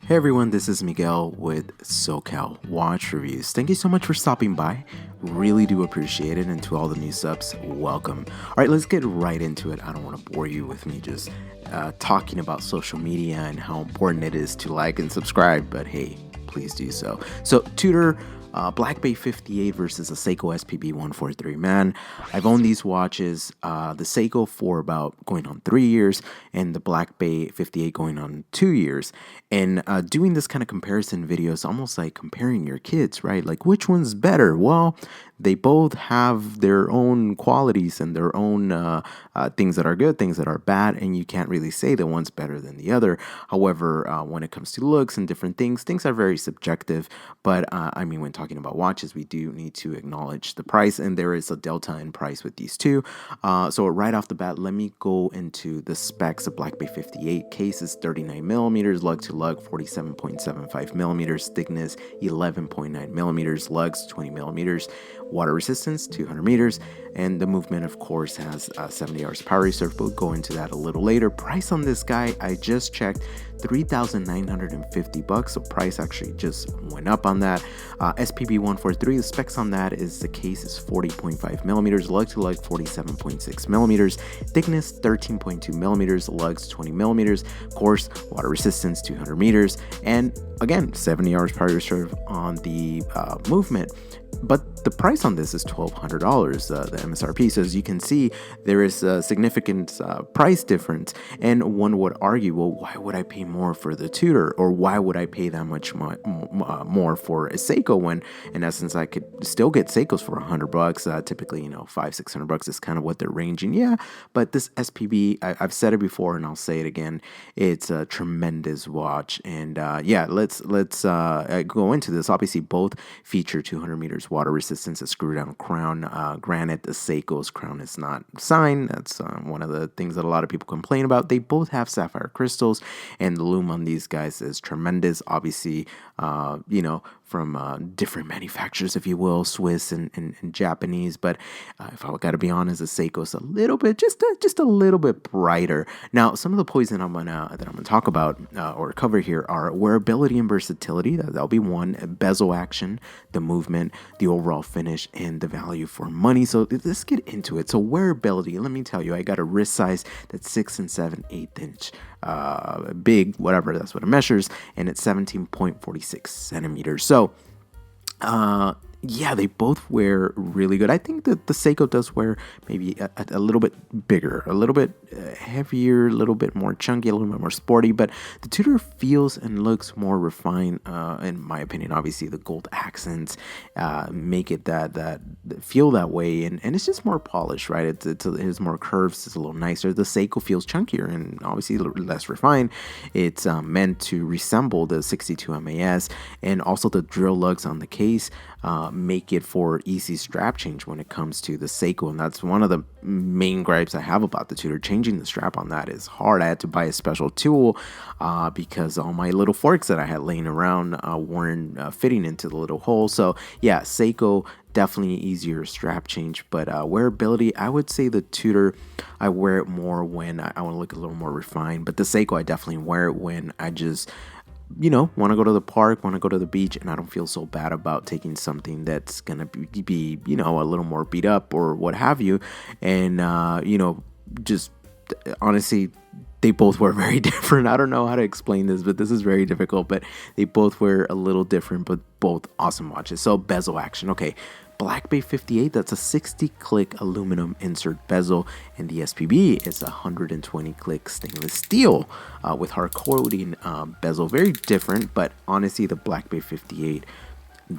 Hey everyone, this is Miguel with SoCal Watch Reviews. Thank you so much for stopping by. Really do appreciate it. And to all the new subs, welcome. All right, let's get right into it. I don't want to bore you with me just talking about social media and how important it is to like and subscribe, but hey, please do so. So, Tudor Black Bay 58 versus the Seiko SPB143. Man, I've owned these watches, the Seiko for about going on 3 years, and the Black Bay 58 going on 2 years. And doing this kind of comparison video is almost like comparing your kids, right? Like, which one's better? Well, they both have their own qualities and their own things that are good, things that are bad, and you can't really say that one's better than the other. However, when it comes to looks and different things are very subjective. But I mean, when talking about watches, we do need to acknowledge the price, and there is a delta in price with these two. So right off the bat, let me go into the specs of Black Bay 58. Case is 39 millimeters, lug to lug 47.75 millimeters, thickness 11.9 millimeters, lugs 20 millimeters, water resistance 200 meters, and the movement of course has 70 hours power reserve. We'll go into that a little later. Price on this guy, I just checked, $3,950. So price actually just went up on that. SPB143, the specs on that is the case is 40.5 millimeters, lug to lug 47.6 millimeters, thickness 13.2 millimeters, lugs 20 millimeters, of course water resistance 200 meters, and again 70 hours power reserve on the movement. But the price on this is $1,200, the MSRP. So as you can see, there is a significant price difference. And one would argue, well, why would I pay more for the Tudor? Or why would I pay that much more for a Seiko when, in essence, I could still get Seikos for $100? Typically, $500-600 is kind of what they're ranging. Yeah, but this SPB, I've said it before and I'll say it again. It's a tremendous watch. And yeah, let's go into this. Obviously, both feature 200 meters water resistance, a screw down crown. Granted, the Seiko's crown is not signed. That's one of the things that a lot of people complain about. They both have sapphire crystals, and the lume on these guys is tremendous. Obviously, from different manufacturers, if you will, Swiss and Japanese. But if I got to be honest, the Seiko's a little bit, just a little bit brighter. Now, some of the points that I'm gonna talk about or cover here are wearability and versatility. That'll be one. Bezel action, the movement, the overall finish, and the value for money. So let's get into it. So wearability, let me tell you, I got a wrist size that's 6 7/8 inch. Big, whatever, that's what it measures, and it's 17.46 centimeters. So yeah, they both wear really good. I think that the Seiko does wear maybe a little bit bigger, a little bit heavier, a little bit more chunky, a little bit more sporty, but the Tudor feels and looks more refined, in my opinion. Obviously, the gold accents make it that feel that way, and it's just more polished, right? It has more curves, it's a little nicer. The Seiko feels chunkier and obviously less refined. It's meant to resemble the 62 MAS, and also the drill lugs on the case make it for easy strap change when it comes to the Seiko, and that's one of the main gripes I have about the Tudor. Changing the strap on that is hard. I had to buy a special tool because all my little forks that I had laying around weren't fitting into the little hole. So yeah, Seiko definitely easier strap change, but wearability, I would say the Tudor, I wear it more when I want to look a little more refined, but the Seiko, I definitely wear it when I just want to go to the park, want to go to the beach, and I don't feel so bad about taking something that's going to be a little more beat up or what have you. And, just honestly, they both wear very different. I don't know how to explain this, but this is very difficult, but they both wear a little different, but both awesome watches. So bezel action. Okay. Black Bay 58, that's a 60-click aluminum insert bezel, and the SPB is a 120-click stainless steel with hard coating bezel. Very different, but honestly, the Black Bay 58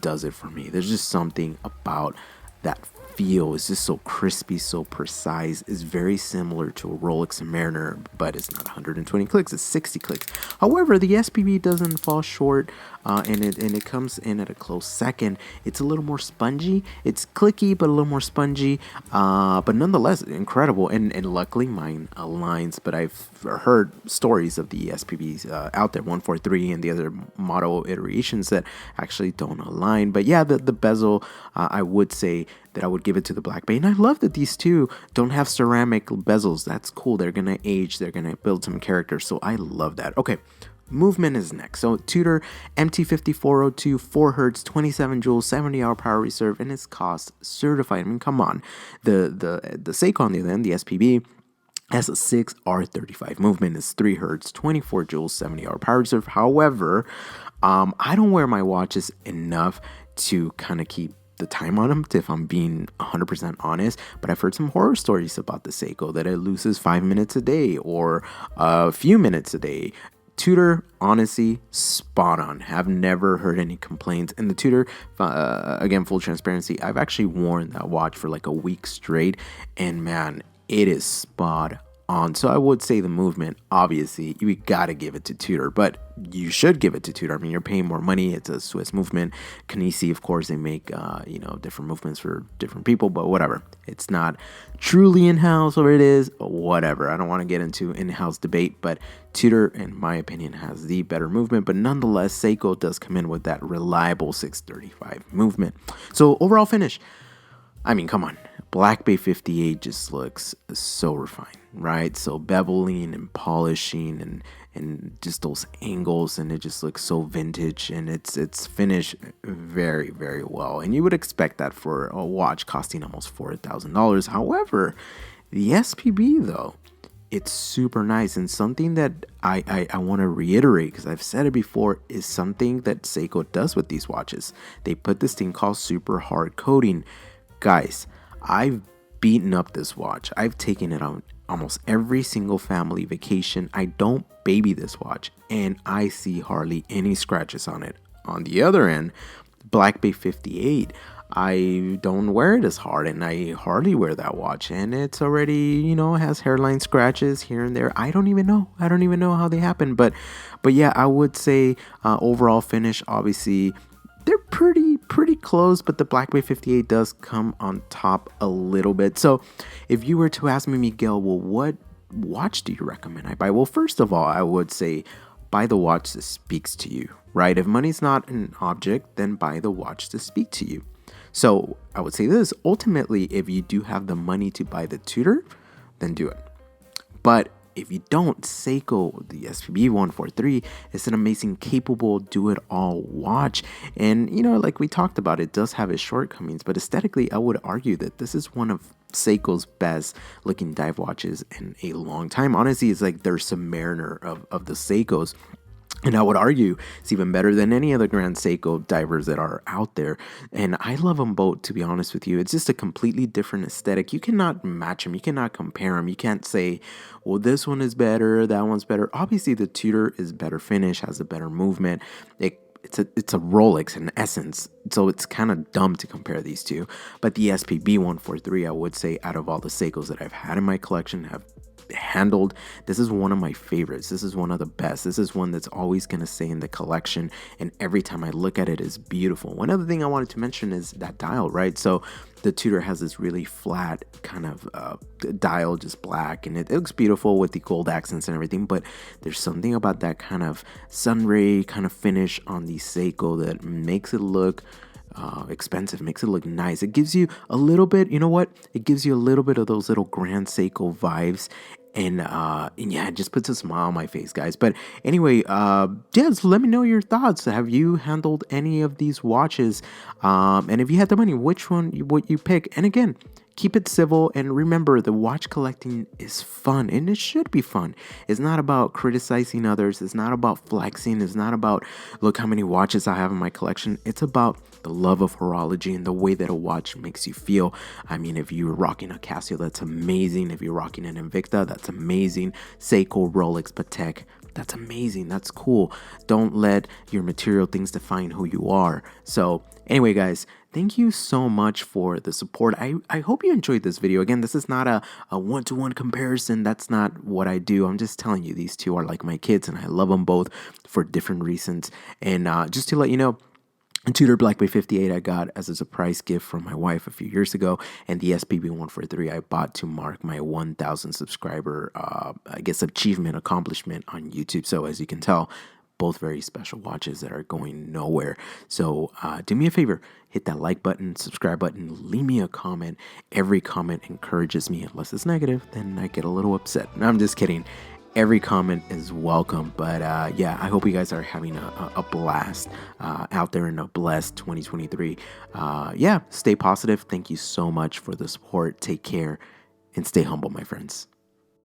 does it for me. There's just something about that feel. It's just so crispy, so precise. It's very similar to a Rolex Mariner, but it's not 120 clicks, it's 60 clicks. However, the SPB doesn't fall short, and it comes in at a close second. It's a little more spongy. It's clicky, but a little more spongy, but nonetheless incredible. And luckily mine aligns, but I've heard stories of the SPBs out there, 143 and the other model iterations that actually don't align. But yeah, the bezel, I would say that I would give it to the Black Bay. And I love that these two don't have ceramic bezels. That's cool. They're going to age. They're going to build some character. So I love that. Okay. movement is next. So Tudor MT5402, 4 hertz, 27 joules, 70-hour power reserve, and it's cost certified. I mean, come on. The Seiko on the other end, the SPB, has a 6R35 movement. It's 3 hertz, 24 joules, 70-hour power reserve. However, I don't wear my watches enough to kind of keep the time on them, if I'm being 100% honest. But I've heard some horror stories about the Seiko, that it loses 5 minutes a day or a few minutes a day. Tudor, honestly, spot on. Have never heard any complaints. And the Tudor, again, full transparency, I've actually worn that watch for like a week straight, and man, it is spot on. So I would say the movement, obviously, you gotta give it to Tudor, but you should give it to Tudor. I mean, you're paying more money. It's a Swiss movement. Kanisi, of course, they make different movements for different people, but whatever. It's not truly in-house, or it is, whatever. I don't want to get into in-house debate, but Tudor, in my opinion, has the better movement. But nonetheless, Seiko does come in with that reliable 635 movement. So overall finish, I mean, come on. Black Bay 58 just looks so refined, right? So beveling and polishing and just those angles, and it just looks so vintage, and it's finished very, very well. And you would expect that for a watch costing almost $4,000. However, the SPB though, it's super nice, and something that I want to reiterate, because I've said it before, is something that Seiko does with these watches. They put this thing called super hard coating. Guys, I've beaten up this watch. I've taken it on almost every single family vacation. I don't baby this watch, and I see hardly any scratches on it. On the other end, Black Bay 58, I don't wear it as hard, and I hardly wear that watch, and it's already, has hairline scratches here and there. I don't even know how they happen, but yeah, I would say overall finish, obviously they're pretty close, but the Black Bay 58 does come on top a little bit. So if you were to ask me, Miguel, well, what watch do you recommend I buy? Well, first of all, I would say buy the watch that speaks to you, right? If money's not an object, then buy the watch to speak to you. So I would say this, ultimately, if you do have the money to buy the Tudor, then do it. But if you don't, Seiko, the SPB143, is an amazing, capable, do-it-all watch. And, like we talked about, it does have its shortcomings, but aesthetically, I would argue that this is one of Seiko's best looking dive watches in a long time. Honestly, it's like their Submariner of the Seikos. And I would argue it's even better than any other Grand Seiko divers that are out there. And I love them both, to be honest with you. It's just a completely different aesthetic. You cannot match them. You cannot compare them. You can't say, well, this one is better, that one's better. Obviously, the Tudor is better finish, has a better movement. It's a Rolex in essence, so it's kind of dumb to compare these two. But the SPB143, I would say, out of all the Seikos that I've had in my collection, have handled, this is one of my favorites. This is one of the best. This is one that's always going to stay in the collection, and every time I look at it is beautiful. One other thing I wanted to mention is that dial, right? So the Tudor has this really flat kind of dial, just black, and it looks beautiful with the gold accents and everything, but there's something about that kind of sunray kind of finish on the Seiko that makes it look expensive, makes it look nice. It gives you a little bit, it gives you a little bit of those little Grand Seiko vibes, and yeah, it just puts a smile on my face, guys. But anyway, yeah, so let me know your thoughts. Have you handled any of these watches? And if you had the money, which one would you pick? And again, keep it civil, and remember, the watch collecting is fun, and it should be fun. It's not about criticizing others. It's not about flexing. It's not about, look how many watches I have in my collection. It's about the love of horology and the way that a watch makes you feel. I mean, if you're rocking a Casio, that's amazing. If you're rocking an Invicta, that's amazing. Seiko, Rolex, Patek, that's amazing. That's cool. Don't let your material things define who you are. So anyway, guys, thank you so much for the support. I hope you enjoyed this video. Again, this is not a one-to-one comparison. That's not what I do. I'm just telling you, these two are like my kids, and I love them both for different reasons. And just to let you know, Tudor Black Bay 58 I got as a surprise gift from my wife a few years ago, and the SPB143 I bought to mark my 1,000 subscriber, accomplishment on YouTube. So as you can tell, both very special watches that are going nowhere. So do me a favor, hit that like button, subscribe button, leave me a comment. Every comment encourages me. Unless it's negative, then I get a little upset. No, I'm just kidding. Every comment is welcome. But yeah, I hope you guys are having a blast out there in a blessed 2023. Yeah, stay positive. Thank you so much for the support. Take care and stay humble, my friends.